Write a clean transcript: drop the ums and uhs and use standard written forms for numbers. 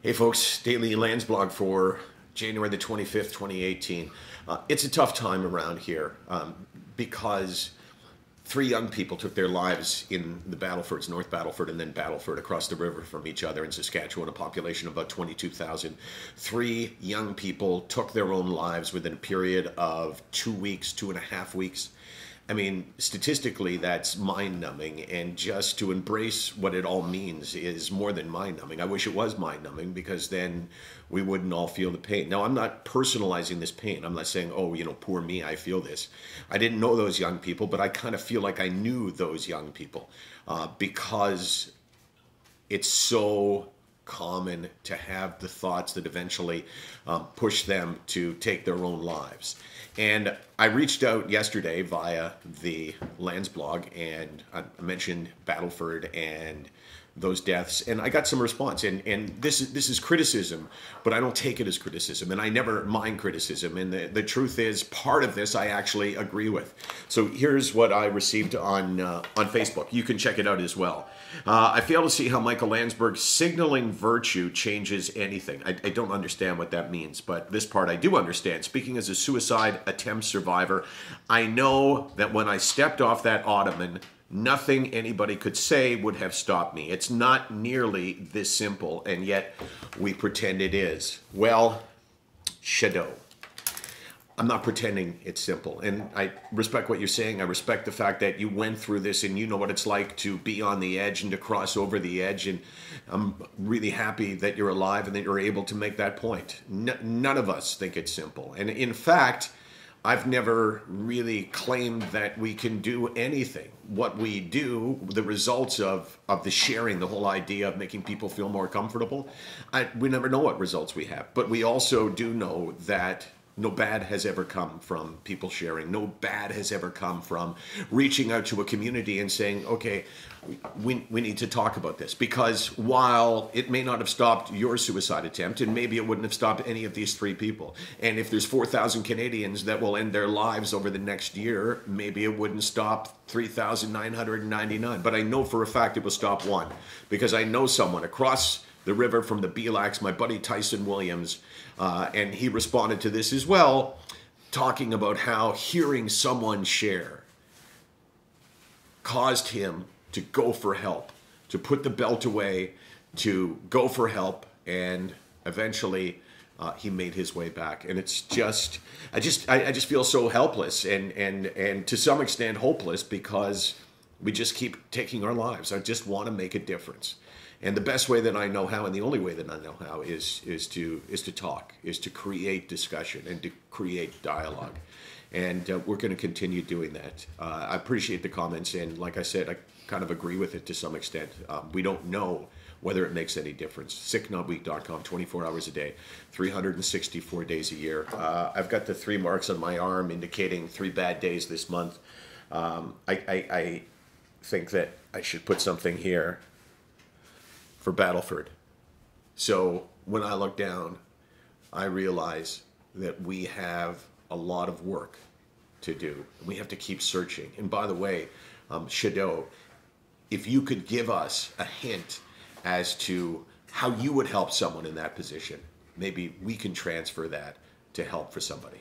Hey folks, daily Landsblog for January the 25th, 2018. It's a tough time around here because three young people took their lives in the Battlefords, North Battleford and then Battleford, across the river from each other in Saskatchewan, a population of about 22,000. Three young people took their own lives within a period of 2 weeks, 2.5 weeks. I mean, statistically, that's mind-numbing, and just to embrace what it all means is more than mind-numbing. I wish it was mind-numbing, because then we wouldn't all feel the pain. Now, I'm not personalizing this pain. I'm not saying, oh, poor me, I feel this. I didn't know those young people, but I kind of feel like I knew those young people because it's so common to have the thoughts that eventually push them to take their own lives. And I reached out yesterday via the Landsblog, and I mentioned Battleford and those deaths, and I got some response. And this is criticism, but I don't take it as criticism, and I never mind criticism. And the truth is, part of this I actually agree with. So here's what I received on Facebook. You can check it out as well. I fail to see how Michael Landsberg signaling virtue changes anything. I don't understand what that means, but this part I do understand. Speaking as a suicide attempt survivor, I know that when I stepped off that ottoman, nothing anybody could say would have stopped me. It's not nearly this simple, and yet we pretend it is. Well, Shadow. I'm not pretending it's simple, and I respect what you're saying. I respect the fact that you went through this and you know what it's like to be on the edge and to cross over the edge, and I'm really happy that you're alive and that you're able to make that point. None of us think it's simple, and in fact, I've never really claimed that we can do anything. What we do, the results of the sharing, the whole idea of making people feel more comfortable, we never know what results we have, but we also do know that no bad has ever come from people sharing. No bad has ever come from reaching out to a community and saying, okay, we need to talk about this. Because while it may not have stopped your suicide attempt, and maybe it wouldn't have stopped any of these three people, and if there's 4,000 Canadians that will end their lives over the next year, maybe it wouldn't stop 3,999. But I know for a fact it will stop one, because I know someone across the river from the Belaks, my buddy Tyson Williams, and he responded to this as well, talking about how hearing someone share caused him to go for help, to put the belt away, to go for help, and eventually he made his way back. And it's just, I just feel so helpless and to some extent hopeless, because we just keep taking our lives. I just want to make a difference. And the best way that I know how, and the only way that I know how, is to talk, is to create discussion and to create dialogue. And we're going to continue doing that. I appreciate the comments, and like I said, I kind of agree with it to some extent. We don't know whether it makes any difference. SickNotWeak.com, 24 hours a day, 364 days a year. I've got the 3 marks on my arm indicating 3 bad days this month. I think that I should put something here for Battleford. So when I look down, I realize that we have a lot of work to do. We have to keep searching. And by the way, Shadow, if you could give us a hint as to how you would help someone in that position, maybe we can transfer that to help for somebody.